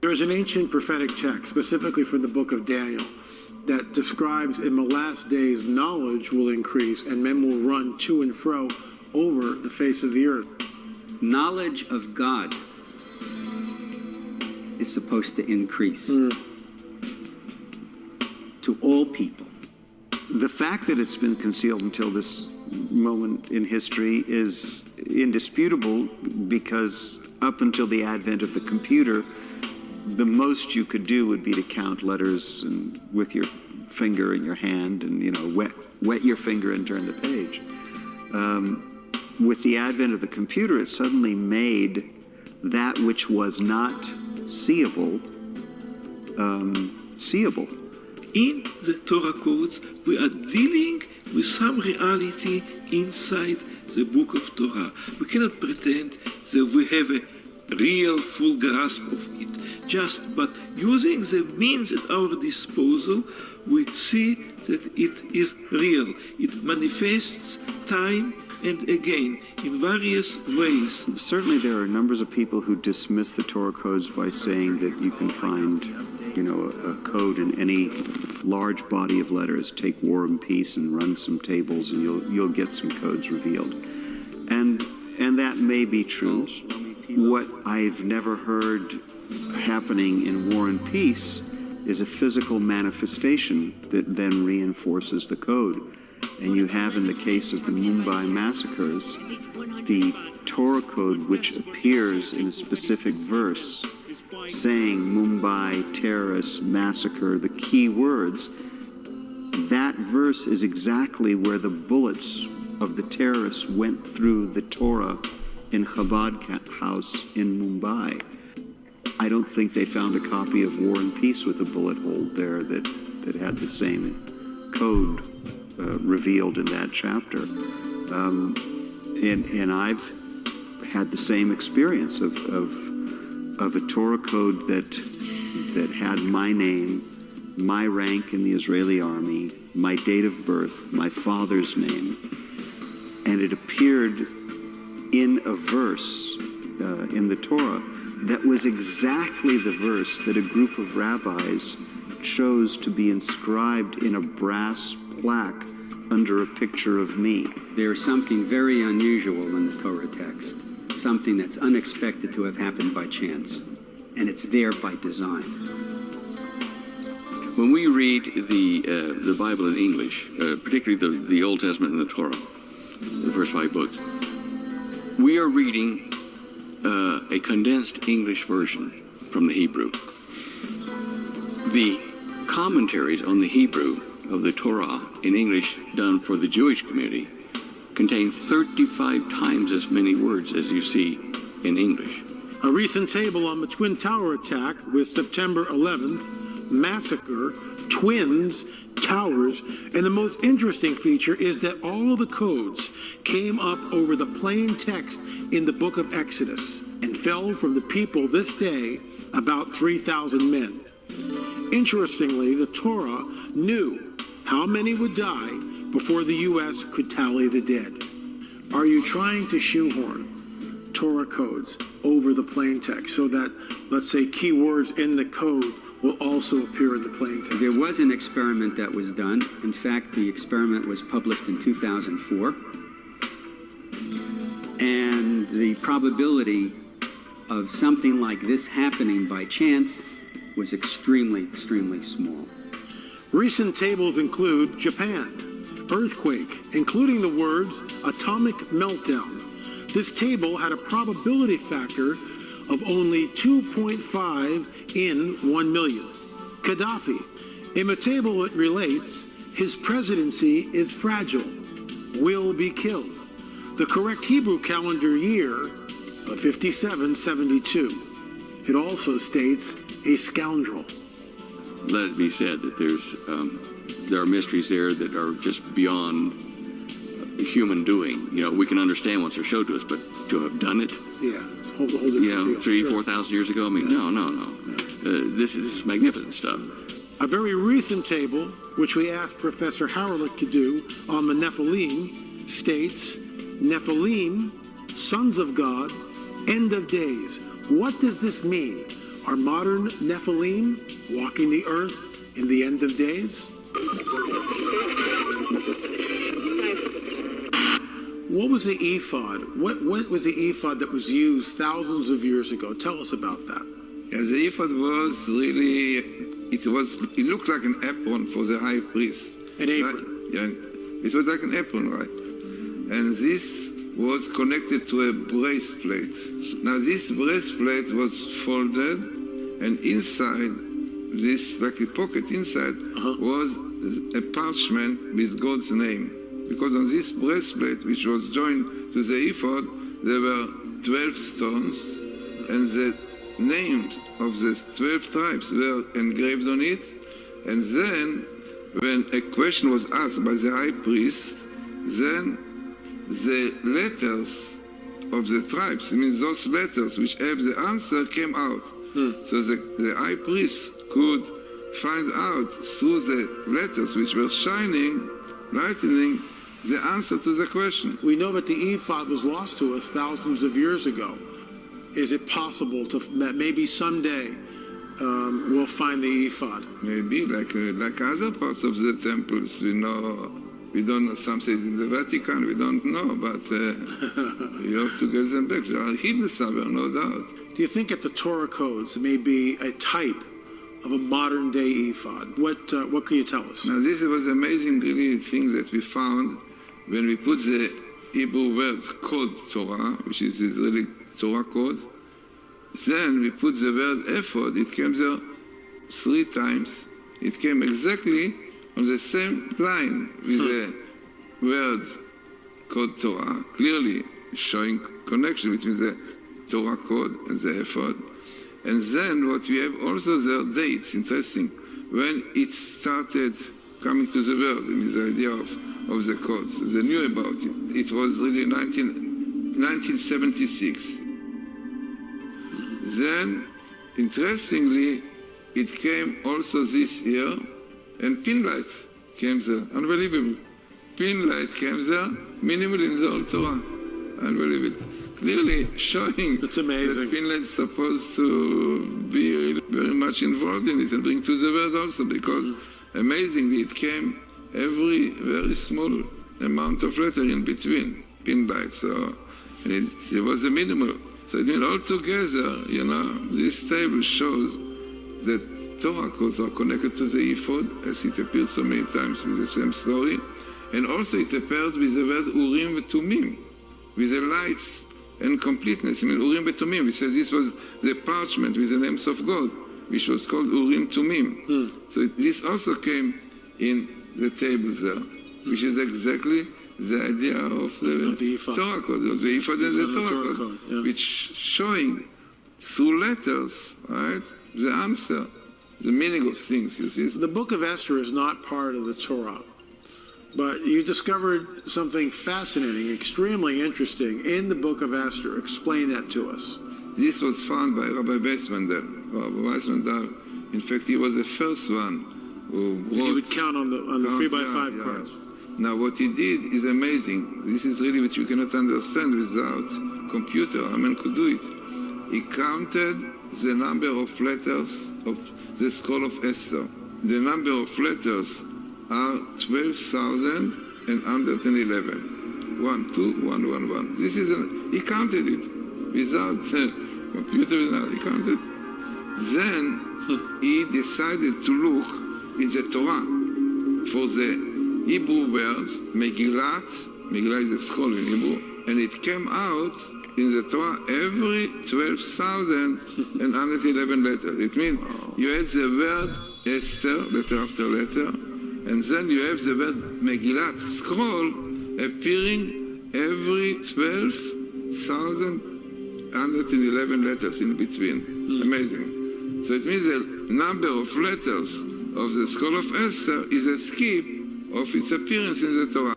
There is an ancient prophetic text, specifically from the book of Daniel, that describes in the last days knowledge will increase and men will run to and fro over the face of the earth. Knowledge of God is supposed to increase to all people. The fact that it's been concealed until this moment in history is indisputable, because up until the advent of the computer, the most you could do would be to count letters and with your finger in your hand and, wet your finger and turn the page. With the advent of the computer, it suddenly made that which was not seeable, seeable. In the Torah codes, we are dealing with some reality inside the book of Torah. We cannot pretend that we have a real full grasp of it. But using the means at our disposal, we see that it is real. It manifests time and again in various ways. Certainly there are numbers of people who dismiss the Torah codes by saying that you can find, a code in any large body of letters. Take War and Peace and run some tables and you'll get some codes revealed. And that may be true. What I've never heard happening in War and Peace is a physical manifestation that then reinforces the code. And you have, in the case of the Mumbai massacres, the Torah code which appears in a specific verse saying Mumbai terrorist massacre, the key words. That verse is exactly where the bullets of the terrorists went through the Torah in Chabad house in Mumbai. I don't think they found a copy of War and Peace with a bullet hole there that had the same code revealed in that chapter. And I've had the same experience of a Torah code that had my name, my rank in the Israeli army, my date of birth, my father's name, and it appeared in a verse in the Torah that was exactly the verse that a group of rabbis chose to be inscribed in a brass plaque under a picture of me. There's something very unusual in the Torah text, something that's unexpected to have happened by chance, and it's there by design. When we read the Bible in English, particularly the Old Testament and the Torah, the first 5 books, we are reading a condensed English version from the Hebrew. The commentaries on the Hebrew of the Torah in English done for the Jewish community contain 35 times as many words as you see in English. A recent table on the Twin Tower attack with September 11th, massacre, twins, towers, and the most interesting feature is that all the codes came up over the plain text in the book of Exodus and fell from the people this day about 3,000 men. Interestingly, the Torah knew how many would die before the U.S. could tally the dead. Are you trying to shoehorn Torah codes over the plain text so that, let's say, keywords in the code will also appear in the plain text? There was an experiment that was done. In fact, the experiment was published in 2004. And the probability of something like this happening by chance was extremely, extremely small. Recent tables include Japan, earthquake, including the words atomic meltdown. This table had a probability factor of only 2.5 in 1 million. Gaddafi, in the table it relates, his presidency is fragile, will be killed. The correct Hebrew calendar year of 5772. It also states a scoundrel. Let it be said that there are mysteries there that are just beyond human doing. We can understand once they're showed to us, but to have done it, it's a whole different deal. 3,000-4,000 years ago, no. This is magnificent stuff. A very recent table, which we asked Professor Haralick to do on the Nephilim, states, Nephilim, sons of God, end of days. What does this mean? Are modern Nephilim walking the earth in the end of days? What was the ephod? What was the ephod that was used thousands of years ago? Tell us about that. Yeah, the ephod was really, it looked like an apron for the high priest. An apron? Yeah, it was like an apron, right? And this was connected to a breastplate. Now this breastplate was folded, and inside, this, like a pocket inside, was a parchment with God's name. Because on this breastplate, which was joined to the ephod, there were 12 stones, and the names of the 12 tribes were engraved on it. And then, when a question was asked by the high priest, then the letters of the tribes, I mean those letters which have the answer, came out. So the high priest could find out through the letters which were shining, lightning, the answer to the question. We know that the ephod was lost to us thousands of years ago. Is it possible that maybe someday we'll find the ephod? Maybe, like other parts of the temples, we don't know some cities in the Vatican, we don't know, but you have to get them back. They are hidden somewhere, no doubt. Do you think at the Torah codes may be a type of a modern day ephod? What can you tell us? Now this was amazing really thing that we found when we put the Hebrew word code Torah, which is the Israeli Torah code. Then we put the word ephod, it came there 3 times. It came exactly on the same line with the word code Torah, clearly showing connection between the Torah code and the ephod. And then what we have also there, dates, interesting, when it started coming to the world, I mean the idea of the codes, they knew about it. It was really 1976. Then, interestingly, it came also this year, and Pinlight came there, unbelievable. Pinlight came there, minimal in the Old Torah, unbelievable. Clearly showing it's amazing. that Pinlight is supposed to be very much involved in it and bring to the world also, because amazingly it came every very small amount of letter in between Pinlight. So it was a minimal. So I mean, altogether, this table shows that Torah codes are connected to the ephod, as it appears so many times with the same story, and also it appeared with the word Urim v'Tumim, with the lights and completeness. I mean, Urim v'Tumim, we say this was the parchment with the names of God, which was called Urim Tumim. So this also came in the tables there, which is exactly the idea of the Torah code, of the ephod and the Torah code, yeah. which showing through letters, right, the answer, the meaning of things, you see. The book of Esther is not part of the Torah, but you discovered something fascinating, extremely interesting in the book of Esther. Explain that to us. This was found by Rabbi Weissmandel. Rabbi Weissmandel, in fact, he was the first one who brought... He would count on the 3x5 cards. Now, what he did is amazing. This is really what you cannot understand without computer. A man could do it. He counted the number of letters of the scroll of Esther. The number of letters are 12,111. 1, 2, 1, 1, 1. This is he counted it without computer. He counted. Then he decided to look in the Torah for the Hebrew words, Megillat. Megillat is a scroll in Hebrew, and it came out in the Torah every 12,111 letters. It means you had the word Esther, letter after letter, and then you have the word Megillat, scroll, appearing every 12,111 letters in between. Amazing. So it means the number of letters of the scroll of Esther is a skip of its appearance in the Torah.